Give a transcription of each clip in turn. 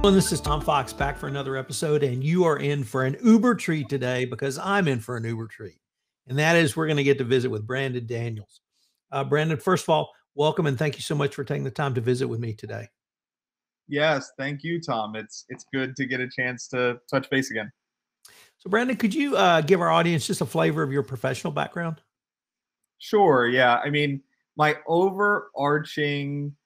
And this is Tom Fox back for another episode, and you are in for an Uber treat today because I'm in for an Uber treat. And that is we're going to get to visit with Brandon Daniels. Brandon, first of all, welcome and thank you so much for taking the time to visit with me today. Yes, thank you, Tom. It's good to get a chance to touch base again. So, Brandon, could you give our audience just a flavor of your professional background? Sure, yeah. I mean, my overarching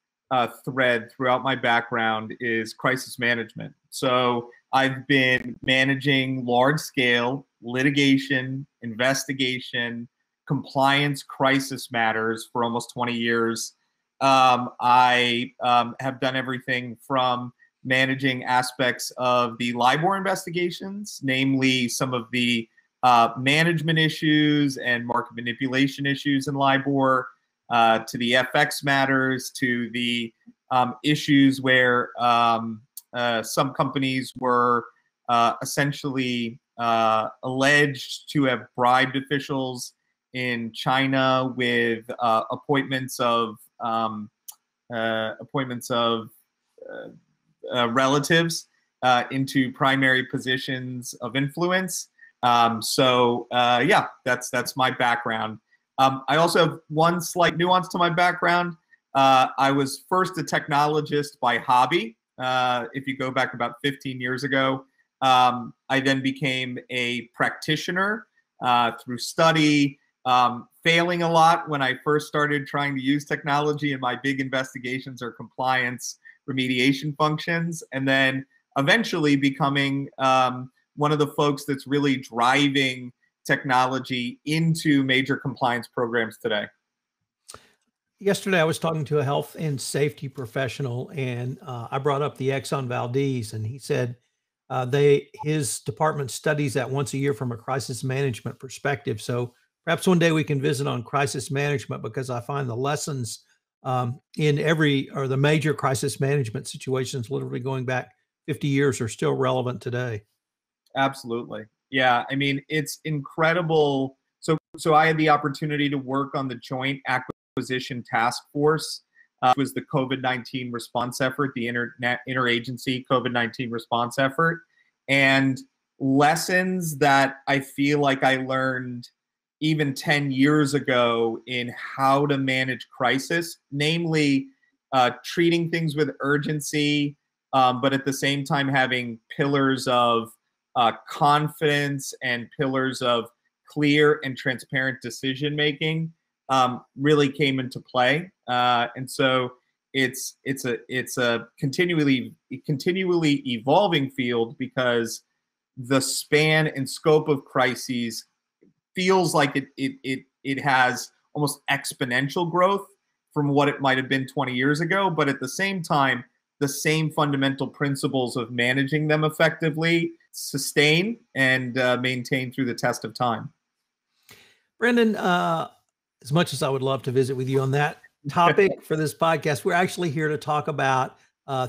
thread throughout my background is crisis management. So I've been managing large-scale litigation, investigation, compliance crisis matters for almost 20 years. I have done everything from managing aspects of the LIBOR investigations, namely some of the management issues and market manipulation issues in LIBOR, to the FX matters, to the issues where some companies were essentially alleged to have bribed officials in China with appointments of relatives into primary positions of influence. Yeah, that's my background. I also have one slight nuance to my background. I was first a technologist by hobby. If you go back about 15 years ago, I then became a practitioner through study, failing a lot when I first started trying to use technology in my big investigations or compliance remediation functions, and then eventually becoming one of the folks that's really driving technology into major compliance programs today. Yesterday, I was talking to a health and safety professional, and I brought up the Exxon Valdez, and he said his department studies that once a year from a crisis management perspective. So perhaps one day we can visit on crisis management, because I find the lessons in the major crisis management situations, literally going back 50 years, are still relevant today. Absolutely. Yeah. I mean, it's incredible. So I had the opportunity to work on the Joint Acquisition Task Force, which was the COVID-19 response effort, the interagency COVID-19 response effort. And lessons that I feel like I learned even 10 years ago in how to manage crisis, namely treating things with urgency, but at the same time having pillars of confidence and pillars of clear and transparent decision making, really came into play. And so it's a continually evolving field, because the span and scope of crises feels like it has almost exponential growth from what it might have been 20 years ago, but at the same time, the same fundamental principles of managing them effectively sustain and maintain through the test of time. Brandon, as much as I would love to visit with you on that topic for this podcast, we're actually here to talk about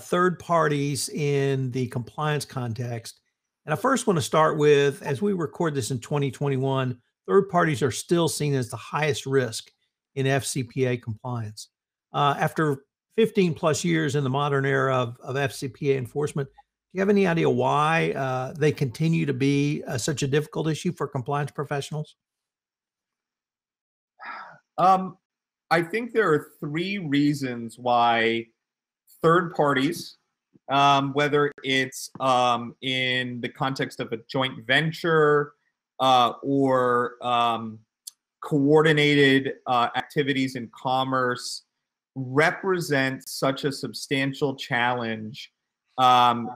third parties in the compliance context. And I first want to start with, as we record this in 2021, third parties are still seen as the highest risk in FCPA compliance. After 15 plus years in the modern era of FCPA enforcement, do you have any idea why they continue to be such a difficult issue for compliance professionals? I think there are three reasons why third parties, whether it's in the context of a joint venture or coordinated activities in commerce, represent such a substantial challenge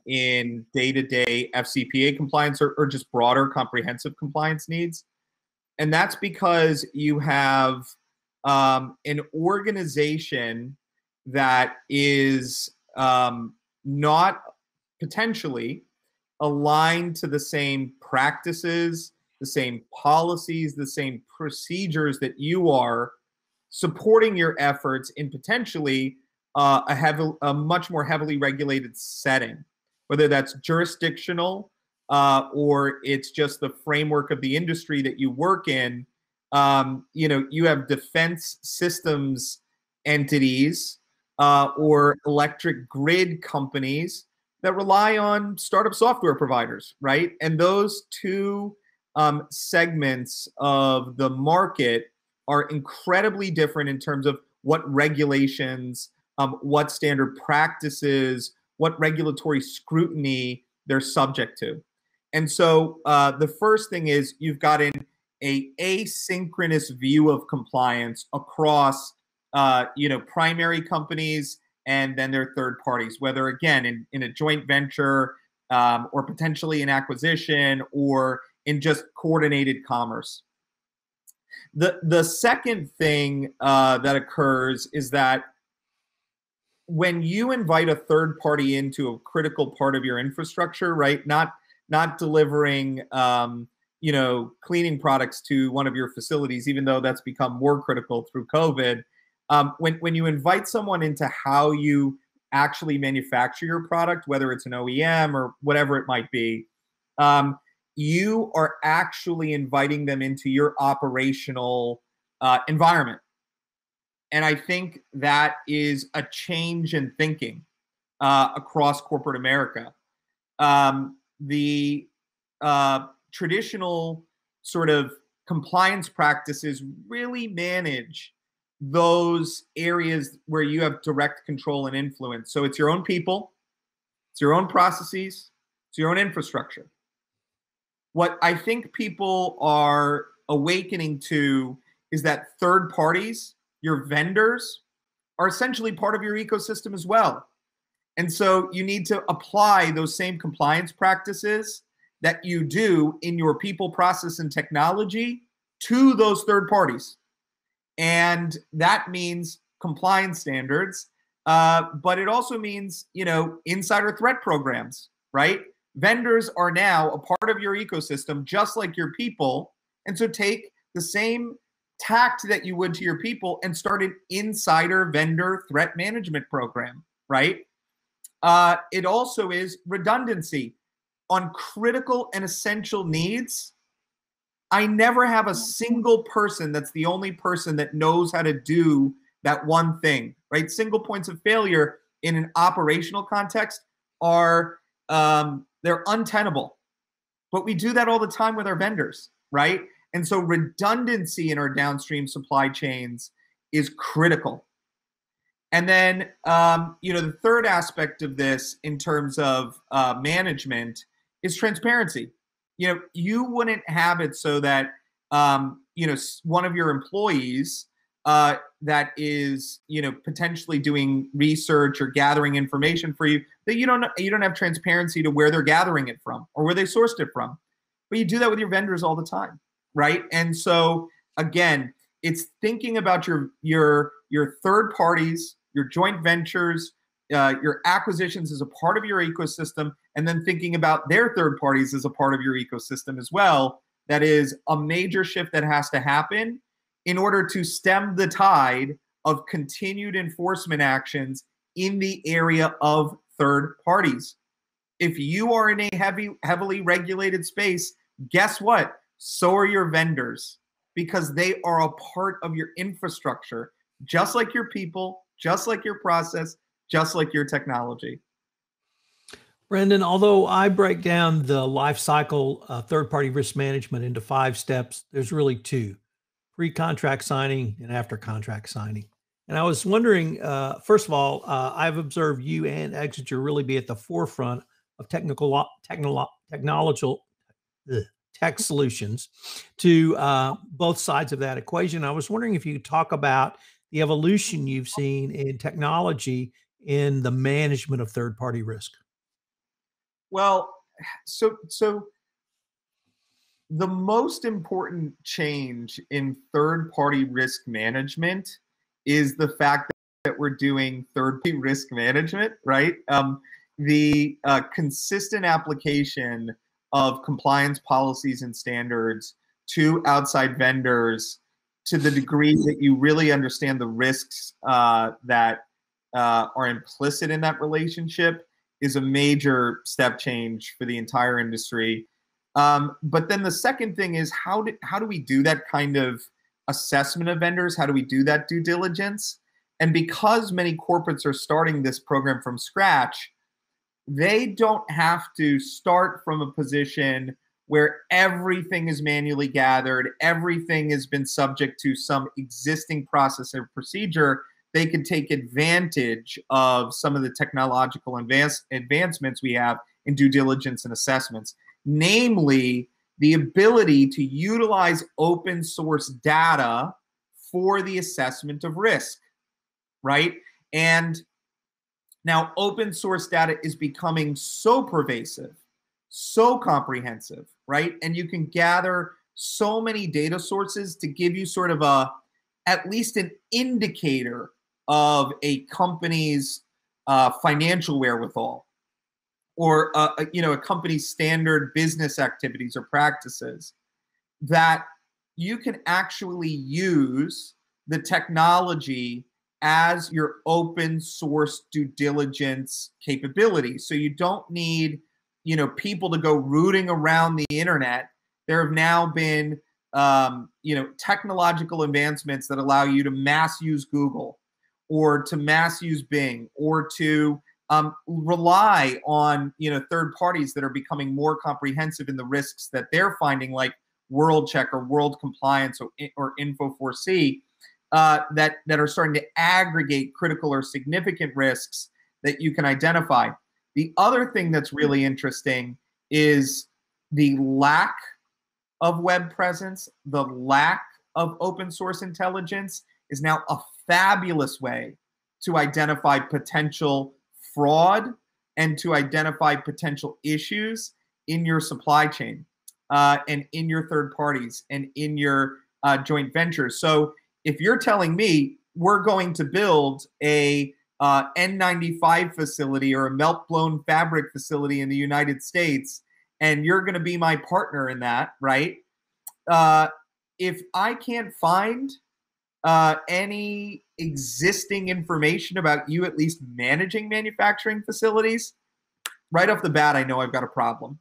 in day-to-day FCPA compliance or just broader comprehensive compliance needs. And that's because you have an organization that is not potentially aligned to the same practices, the same policies, the same procedures that you are, supporting your efforts in potentially a much more heavily regulated setting, whether that's jurisdictional or it's just the framework of the industry that you work in. You have defense systems entities or electric grid companies that rely on startup software providers, right? And those two segments of the market are incredibly different in terms of what regulations, what standard practices, what regulatory scrutiny they're subject to. And so the first thing is you've got an asynchronous view of compliance across primary companies and then their third parties, whether again in a joint venture or potentially an acquisition or in just coordinated commerce. The second thing that occurs is that when you invite a third party into a critical part of your infrastructure, right? Not delivering cleaning products to one of your facilities, even though that's become more critical through COVID. When you invite someone into how you actually manufacture your product, whether it's an OEM or whatever it might be, you are actually inviting them into your operational environment. And I think that is a change in thinking across corporate America. The traditional sort of compliance practices really manage those areas where you have direct control and influence. So it's your own people, it's your own processes, it's your own infrastructure. What I think people are awakening to is that third parties, your vendors, are essentially part of your ecosystem as well. And so you need to apply those same compliance practices that you do in your people, process, and technology to those third parties. And that means compliance standards, but it also means, insider threat programs, right? Vendors are now a part of your ecosystem, just like your people. And so take the same tact that you would to your people and start an insider vendor threat management program, right? It also is redundancy on critical and essential needs. I never have a single person that's the only person that knows how to do that one thing, right? Single points of failure in an operational context are they're untenable. But we do that all the time with our vendors, right? And so redundancy in our downstream supply chains is critical. And then, the third aspect of this in terms of management is transparency. You wouldn't have it so that, one of your employees that is, potentially doing research or gathering information for you, that you don't have transparency to where they're gathering it from or where they sourced it from. But you do that with your vendors all the time, right? And so again, it's thinking about your third parties, your joint ventures, your acquisitions as a part of your ecosystem, and then thinking about their third parties as a part of your ecosystem as well. That is a major shift that has to happen in order to stem the tide of continued enforcement actions in the area of third parties. If you are in a heavily regulated space, guess what? So are your vendors, because they are a part of your infrastructure, just like your people, just like your process, just like your technology. Brendan, although I break down the life cycle third-party risk management into 5 steps, there's really 2: pre-contract signing and after contract signing. And I was wondering, first of all, I've observed you and Exiger really be at the forefront of tech solutions to both sides of that equation. I was wondering if you could talk about the evolution you've seen in technology in the management of third-party risk. Well, so the most important change in third-party risk management is the fact that we're doing third-party risk management, right? The consistent application of compliance policies and standards to outside vendors to the degree that you really understand the risks that are implicit in that relationship is a major step change for the entire industry. But then the second thing is how do we do that kind of assessment of vendors? How do we do that due diligence? And because many corporates are starting this program from scratch, they don't have to start from a position where everything is manually gathered, everything has been subject to some existing process or procedure. They can take advantage of some of the technological advancements we have in due diligence and assessments, namely the ability to utilize open source data for the assessment of risk, right? And now open source data is becoming so pervasive, so comprehensive, right? And you can gather so many data sources to give you sort of at least an indicator of a company's financial wherewithal, or a company's standard business activities or practices, that you can actually use the technology as your open source due diligence capability. So you don't need, people to go rooting around the internet. There have now been, technological advancements that allow you to mass use Google, or to mass use Bing, or to rely on, third parties that are becoming more comprehensive in the risks that they're finding, like WorldCheck or World Compliance or Info4C. That are starting to aggregate critical or significant risks that you can identify. The other thing that's really interesting is the lack of web presence, the lack of open source intelligence is now a fabulous way to identify potential fraud and to identify potential issues in your supply chain and in your third parties and in your joint ventures. So if you're telling me we're going to build a N95 facility or a melt-blown fabric facility in the United States, and you're going to be my partner in that, right? If I can't find any existing information about you at least managing manufacturing facilities, right off the bat, I know I've got a problem,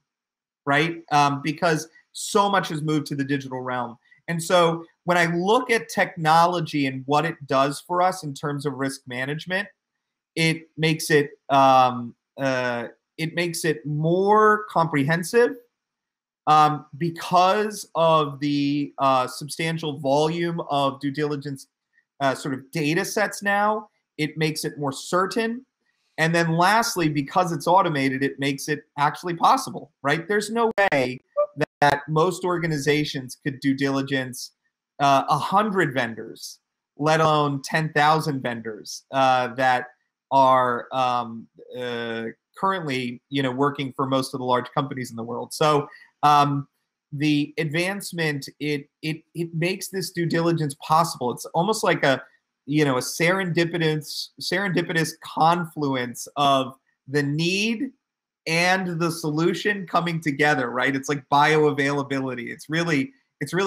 right? Because so much has moved to the digital realm. And so when I look at technology and what it does for us in terms of risk management, it makes it more comprehensive because of the substantial volume of due diligence sort of data sets now. It makes it more certain. And then lastly, because it's automated, it makes it actually possible, right? There's no way that most organizations could due diligence 100 vendors, let alone 10,000 vendors that are currently, working for most of the large companies in the world. So the advancement, it makes this due diligence possible. It's almost like a serendipitous confluence of the need and the solution coming together, right? It's like bioavailability. It's really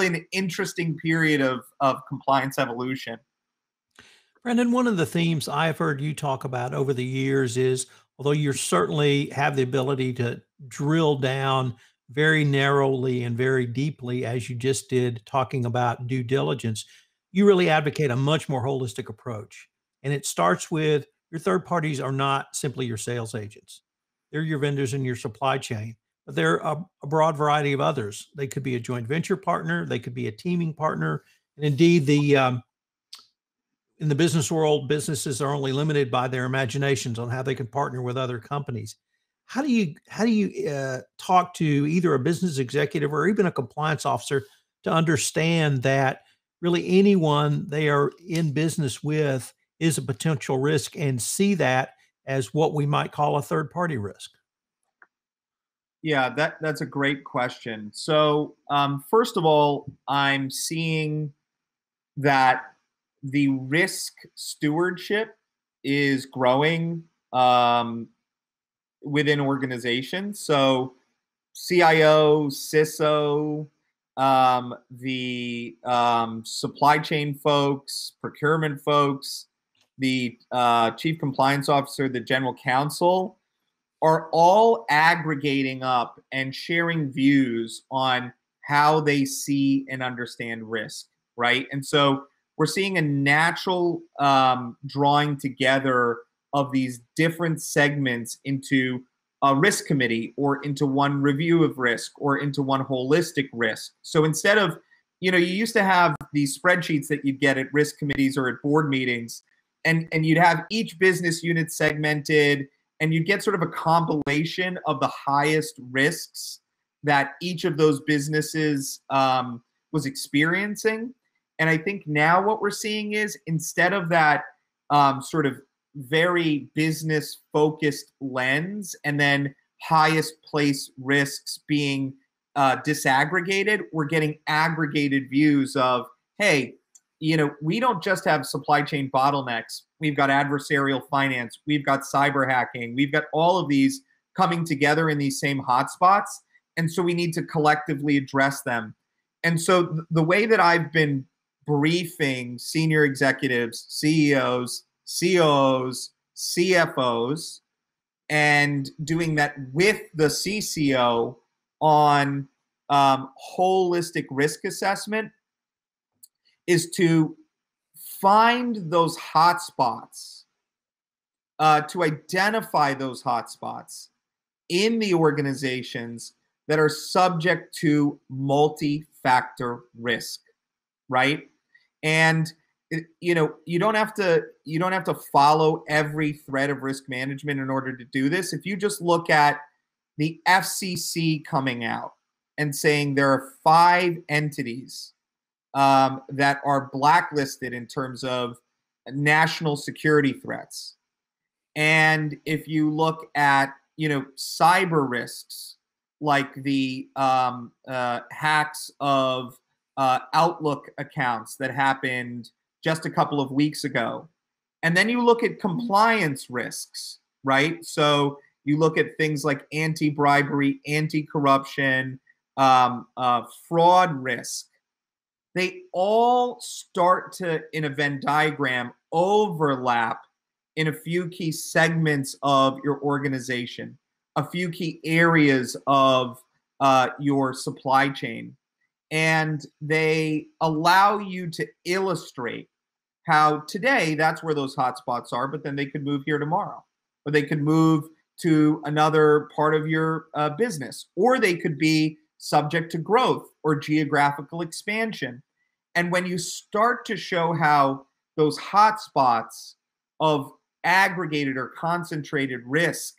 an interesting period of compliance evolution. Brendan, one of the themes I've heard you talk about over the years is, although you certainly have the ability to drill down very narrowly and very deeply, as you just did talking about due diligence, you really advocate a much more holistic approach. And it starts with your third parties are not simply your sales agents. They're your vendors in your supply chain, but they're a broad variety of others. They could be a joint venture partner, they could be a teaming partner, and indeed in the business world, businesses are only limited by their imaginations on how they can partner with other companies. How do you talk to either a business executive or even a compliance officer to understand that really anyone they are in business with is a potential risk and see that as what we might call a third party risk? Yeah, that's a great question. So first of all, I'm seeing that the risk stewardship is growing within organizations. So CIO, CISO, the supply chain folks, procurement folks, the chief compliance officer, the general counsel, are all aggregating up and sharing views on how they see and understand risk, right? And so we're seeing a natural drawing together of these different segments into risk committee or into one review of risk or into one holistic risk. So instead of, you used to have these spreadsheets that you'd get at risk committees or at board meetings, and you'd have each business unit segmented, and you'd get sort of a compilation of the highest risks that each of those businesses was experiencing. And I think now what we're seeing is, instead of that sort of very business focused lens and then highest place risks being disaggregated, we're getting aggregated views of, hey, we don't just have supply chain bottlenecks. We've got adversarial finance. We've got cyber hacking. We've got all of these coming together in these same hotspots. And so we need to collectively address them. And so the way that I've been briefing senior executives, CEOs, COOs, CFOs, and doing that with the CCO on holistic risk assessment is to find those hotspots, to identify those hotspots in the organizations that are subject to multi-factor risk, right? And you don't have to follow every thread of risk management in order to do this. If you just look at the FCC coming out and saying there are 5 entities that are blacklisted in terms of national security threats, and if you look at cyber risks like the hacks of Outlook accounts that happened just a couple of weeks ago. And then you look at compliance risks, right? So you look at things like anti-bribery, anti-corruption, fraud risk. They all start to, in a Venn diagram, overlap in a few key segments of your organization, a few key areas of your supply chain. And they allow you to illustrate how today that's where those hotspots are, but then they could move here tomorrow, or they could move to another part of your business, or they could be subject to growth or geographical expansion. And when you start to show how those hotspots of aggregated or concentrated risk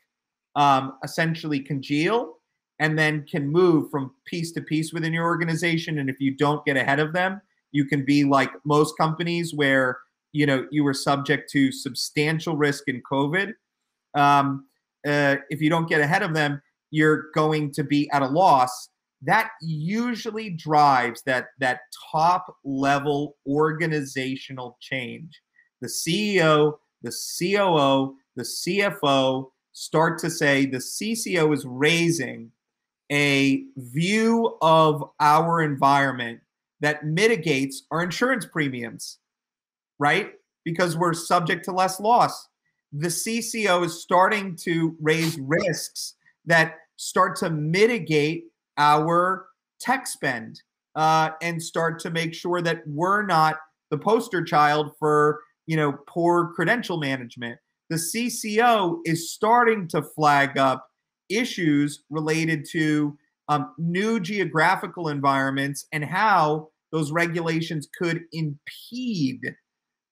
essentially congeal and then can move from piece to piece within your organization. And if you don't get ahead of them, you can be like most companies where, you were subject to substantial risk in COVID. If you don't get ahead of them, you're going to be at a loss. That usually drives that top level organizational change. The CEO, the COO, the CFO start to say the CCO is raising a view of our environment that mitigates our insurance premiums, right? Because we're subject to less loss. The CCO is starting to raise risks that start to mitigate our tech spend and start to make sure that we're not the poster child for poor credential management. The CCO is starting to flag up issues related to new geographical environments and how those regulations could impede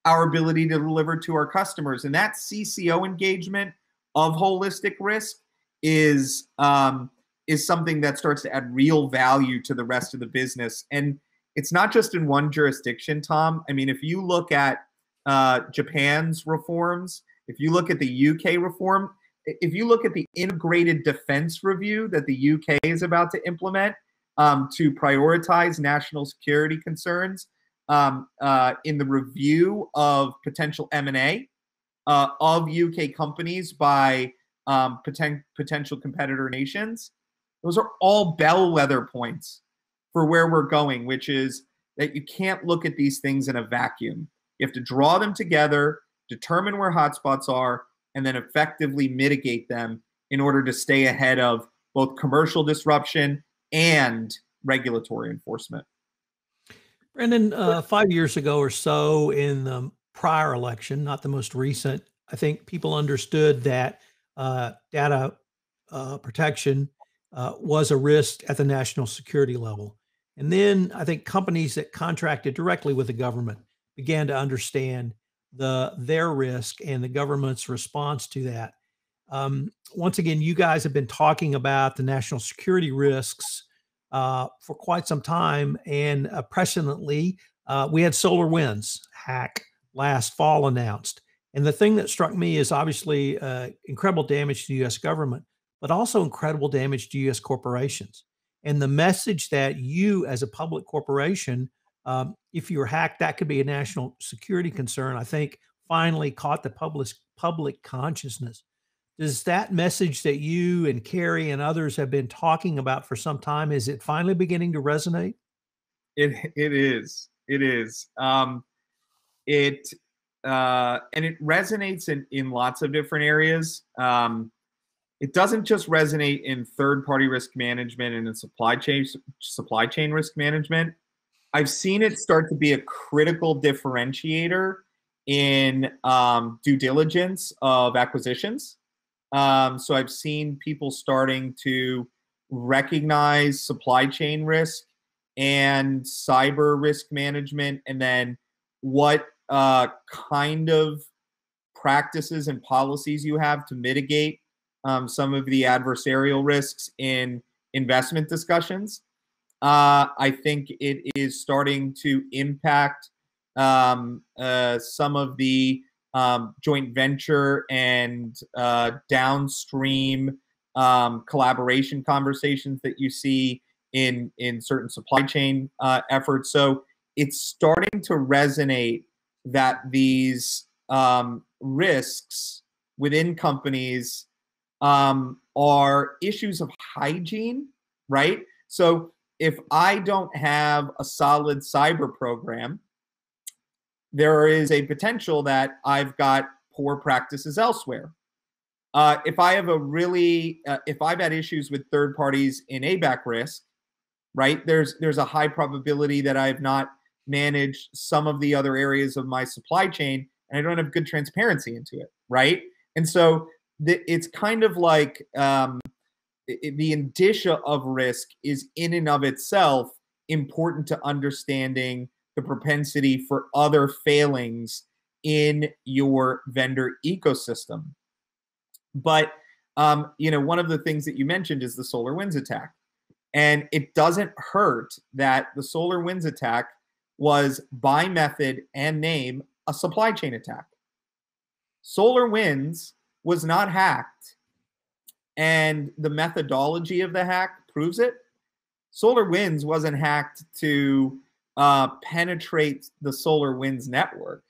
our ability to deliver to our customers. And that CCO engagement of holistic risk is something that starts to add real value to the rest of the business. And it's not just in one jurisdiction, Tom. I mean, if you look at Japan's reforms, if you look at the UK reform, if you look at the integrated defense review that the UK is about to implement to prioritize national security concerns in the review of potential M&A of UK companies by potential competitor nations, those are all bellwether points for where we're going, which is that you can't look at these things in a vacuum. You have to draw them together, determine where hotspots are, and then effectively mitigate them in order to stay ahead of both commercial disruption and regulatory enforcement. Brendan, 5 years ago or so in the prior election, not the most recent, I think people understood that data protection was a risk at the national security level. And then I think companies that contracted directly with the government began to understand their risk and the government's response to that. Once again, you guys have been talking about the national security risks for quite some time, and precedently, we had SolarWinds hack last fall announced. And the thing that struck me is obviously incredible damage to the U.S. government, but also incredible damage to U.S. corporations. And the message that you, as a public corporation, if you're hacked, that could be a national security concern, I think finally caught the public consciousness. Does that message that you and Carrie and others have been talking about for some time, is it finally beginning to resonate? It is. It is. And it resonates in lots of different areas. It doesn't just resonate in third-party risk management and in supply chain risk management. I've seen it start to be a critical differentiator in due diligence of acquisitions. So I've seen people starting to recognize supply chain risk and cyber risk management, and then what kind of practices and policies you have to mitigate some of the adversarial risks in investment discussions. I think it is starting to impact some of the joint venture and downstream collaboration conversations that you see in certain supply chain efforts. So it's starting to resonate that these risks within companies are issues of hygiene, right? So if I don't have a solid cyber program, there is a potential that I've got poor practices elsewhere. If I have if I've had issues with third parties in ABAC risk, right, there's a high probability that I have not managed some of the other areas of my supply chain, and I don't have good transparency into it, right? And so it's kind of like the indicia of risk is in and of itself important to understanding the propensity for other failings in your vendor ecosystem. But one of the things that you mentioned is the SolarWinds attack. And it doesn't hurt that the SolarWinds attack was by method and name a supply chain attack. SolarWinds was not hacked, and the methodology of the hack proves it. SolarWinds wasn't hacked to penetrate the SolarWinds network.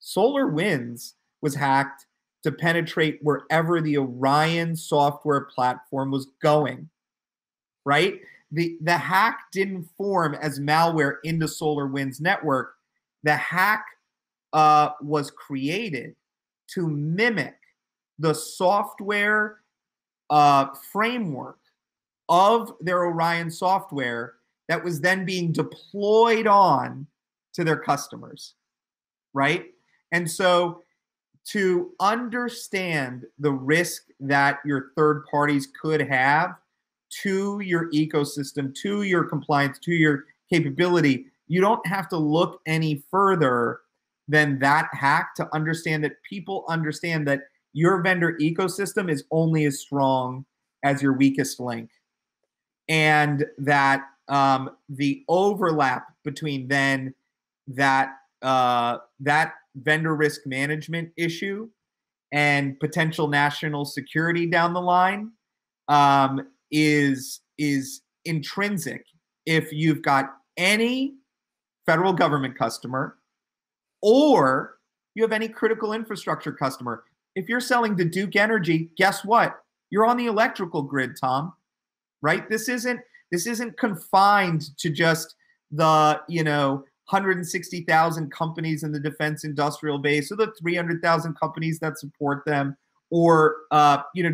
SolarWinds was hacked to penetrate wherever the Orion software platform was going, right? The hack didn't form as malware into SolarWinds network. The hack was created to mimic the software framework of their Orion software that was then being deployed on to their customers, right? And so to understand the risk that your third parties could have to your ecosystem, to your compliance, to your capability, you don't have to look any further than that hack to understand that people understand that your vendor ecosystem is only as strong as your weakest link. And that the overlap between then that vendor risk management issue and potential national security down the line is intrinsic. If you've got any federal government customer or you have any critical infrastructure customer, if you're selling to Duke Energy, guess what? You're on the electrical grid, Tom, right? This isn't confined to just the 160,000 companies in the defense industrial base, or the 300,000 companies that support them, or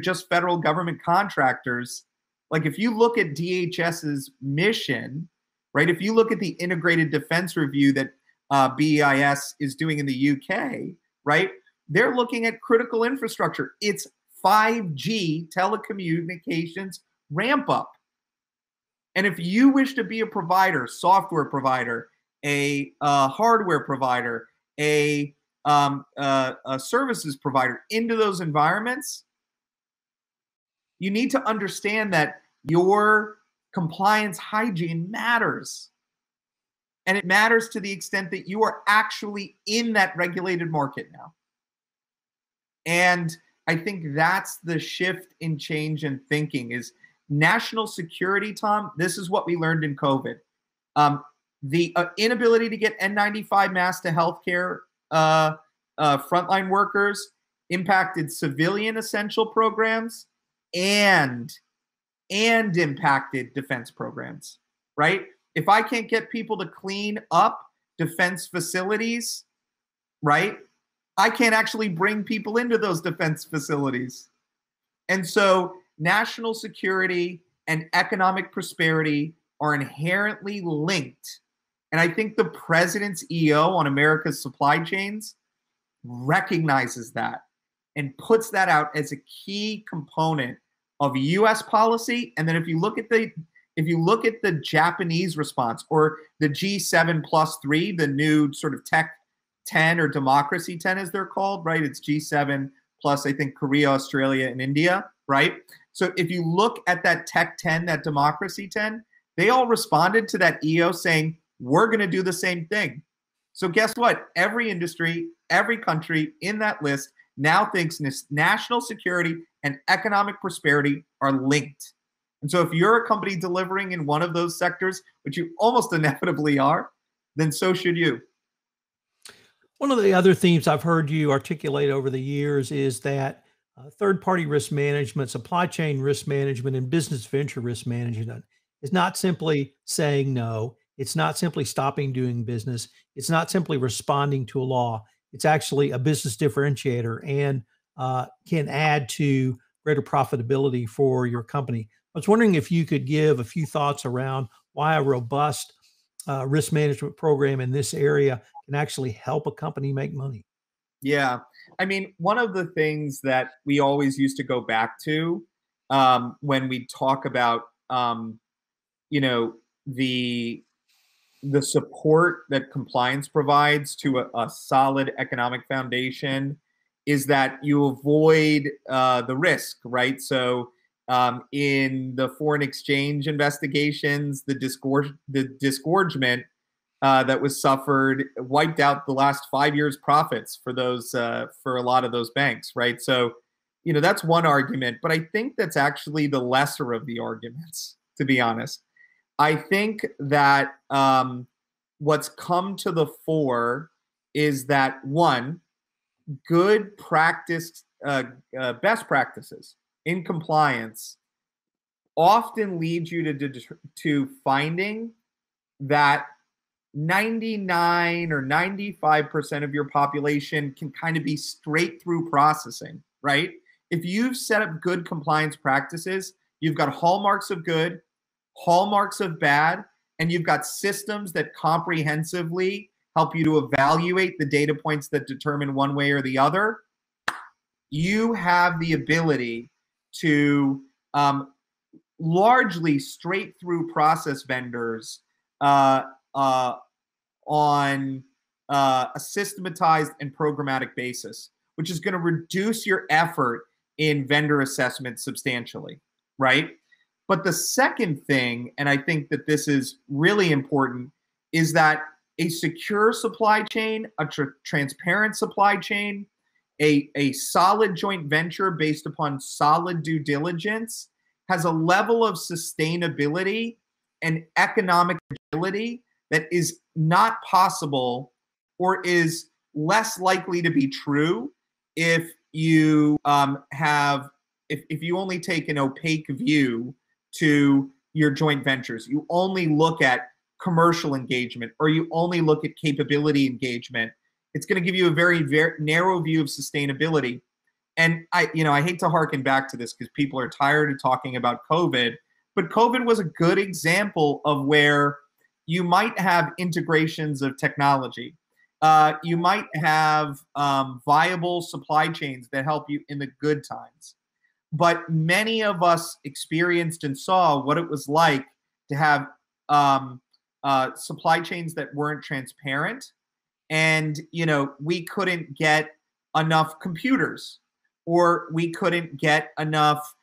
just federal government contractors. Like if you look at DHS's mission, right? If you look at the integrated defense review that BEIS is doing in the UK, right? They're looking at critical infrastructure. It's 5G telecommunications ramp up. And if you wish to be a provider, software provider, a hardware provider, a services provider into those environments, you need to understand that your compliance hygiene matters. And it matters to the extent that you are actually in that regulated market now. And I think that's the shift in change in thinking is national security, Tom. This is what we learned in COVID. The inability to get N95 masks to healthcare frontline workers impacted civilian essential programs and impacted defense programs, right? If I can't get people to clean up defense facilities, right, I can't actually bring people into those defense facilities. And so national security and economic prosperity are inherently linked. And I think the president's EO on America's supply chains recognizes that and puts that out as a key component of US policy. And then if you look at the Japanese response or the G7+3, the new sort of Tech 10 or Democracy 10 as they're called, right? It's G7 plus I think Korea, Australia, and India, right? So if you look at that Tech 10, that Democracy 10, they all responded to that EO saying, we're going to do the same thing. So guess what? Every industry, every country in that list now thinks national security and economic prosperity are linked. And so if you're a company delivering in one of those sectors, which you almost inevitably are, then so should you. One of the other themes I've heard you articulate over the years is that third-party risk management, supply chain risk management, and business venture risk management is not simply saying no. It's not simply stopping doing business. It's not simply responding to a law. It's actually a business differentiator and can add to greater profitability for your company. I was wondering if you could give a few thoughts around why a robust risk management program in this area can actually help a company make money. Yeah. I mean, one of the things that we always used to go back to when we talk about, the support that compliance provides to a solid economic foundation is that you avoid the risk, right? So in the foreign exchange investigations, the disgorgement that was suffered wiped out the last 5 years' profits for those for a lot of those banks, right? So, that's one argument, but I think that's actually the lesser of the arguments, to be honest. I think that what's come to the fore is that one, good practice, best practices in compliance often lead you to finding that 99 or 95% of your population can kind of be straight through processing, right? If you've set up good compliance practices, you've got hallmarks of good, hallmarks of bad, and you've got systems that comprehensively help you to evaluate the data points that determine one way or the other, you have the ability to largely straight through process vendors on a systematized and programmatic basis, which is going to reduce your effort in vendor assessment substantially, right? But the second thing, and I think that this is really important, is that a secure supply chain, a transparent supply chain, a solid joint venture based upon solid due diligence has a level of sustainability and economic agility that is not possible or is less likely to be true if you if you only take an opaque view to your joint ventures. You only look at commercial engagement or you only look at capability engagement. It's going to give you a very, very narrow view of sustainability. And I hate to harken back to this because people are tired of talking about COVID, but COVID was a good example of where you might have integrations of technology. You might have viable supply chains that help you in the good times. but many of us experienced and saw what it was like to have supply chains that weren't transparent, and we couldn't get enough computers, or we couldn't get enough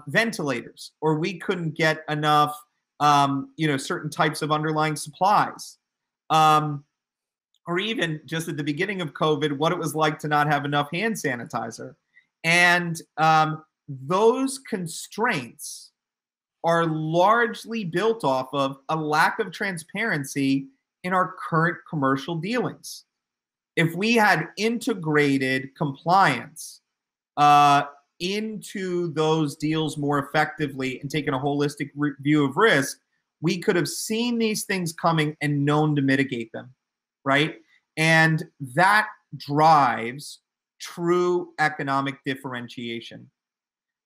ventilators, or we couldn't get enough certain types of underlying supplies, or even just at the beginning of COVID, what it was like to not have enough hand sanitizer. And those constraints are largely built off of a lack of transparency in our current commercial dealings. If we had integrated compliance into those deals more effectively and taken a holistic view of risk, we could have seen these things coming and known to mitigate them, right? And that drives true economic differentiation.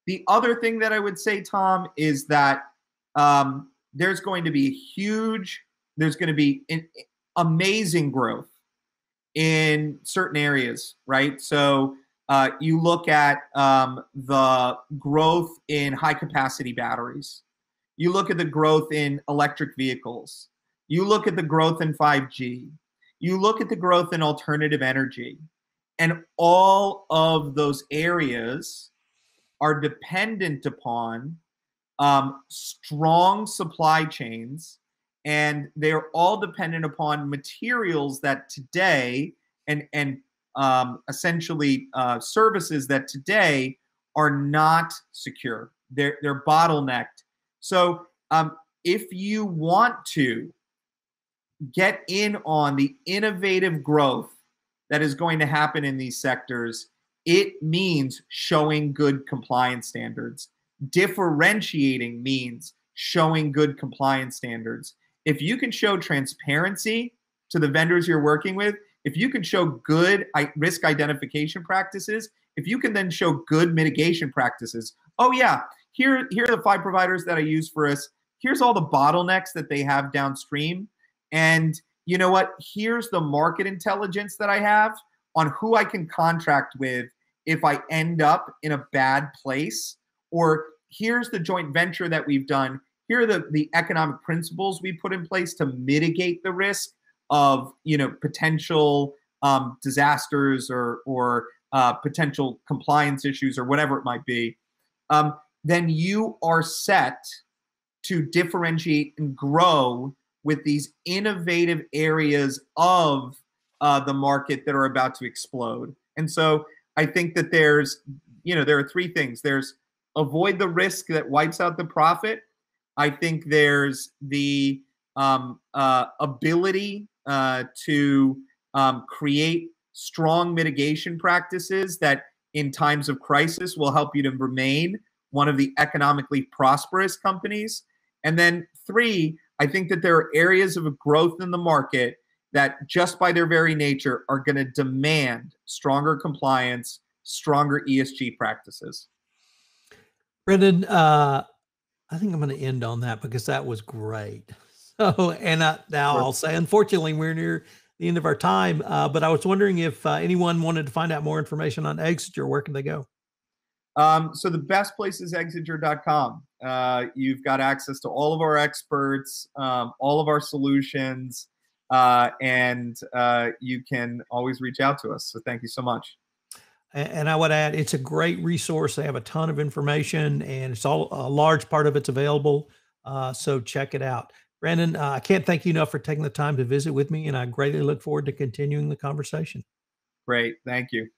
The other thing that I would say, Tom, is that there's going to be amazing growth in certain areas, right? So you look at the growth in high capacity batteries. You look at the growth in electric vehicles. You look at the growth in 5G. You look at the growth in alternative energy. And all of those areas are dependent upon strong supply chains, and they're all dependent upon materials that today and essentially services that today are not secure. They're bottlenecked. So if you want to get in on the innovative growth that is going to happen in these sectors, it means showing good compliance standards. Differentiating means showing good compliance standards. If you can show transparency to the vendors you're working with, if you can show good risk identification practices, if you can then show good mitigation practices, oh yeah, here are the 5 providers that I use for us. Here's all the bottlenecks that they have downstream. And you know what? Here's the market intelligence that I have on who I can contract with if I end up in a bad place. Or here's the joint venture that we've done. Here are the economic principles we put in place to mitigate the risk of potential disasters or potential compliance issues or whatever it might be. Then you are set to differentiate and grow with these innovative areas of the market that are about to explode. And so I think that there are 3 things. There's avoid the risk that wipes out the profit. I think there's the ability to create strong mitigation practices that in times of crisis will help you to remain one of the economically prosperous companies. And then 3, I think that there are areas of growth in the market that just by their very nature are going to demand stronger compliance, stronger ESG practices. Brendan, I think I'm going to end on that because that was great. So, and now Sure. I'll say, unfortunately, we're near the end of our time, but I was wondering if anyone wanted to find out more information on Exiger, where can they go? So the best place is Exiger.com. You've got access to all of our experts, all of our solutions, and you can always reach out to us. So thank you so much. And I would add, it's a great resource. They have a ton of information, and it's all a large part of it's available. So check it out. Brandon, I can't thank you enough for taking the time to visit with me, and I greatly look forward to continuing the conversation. Great. Thank you.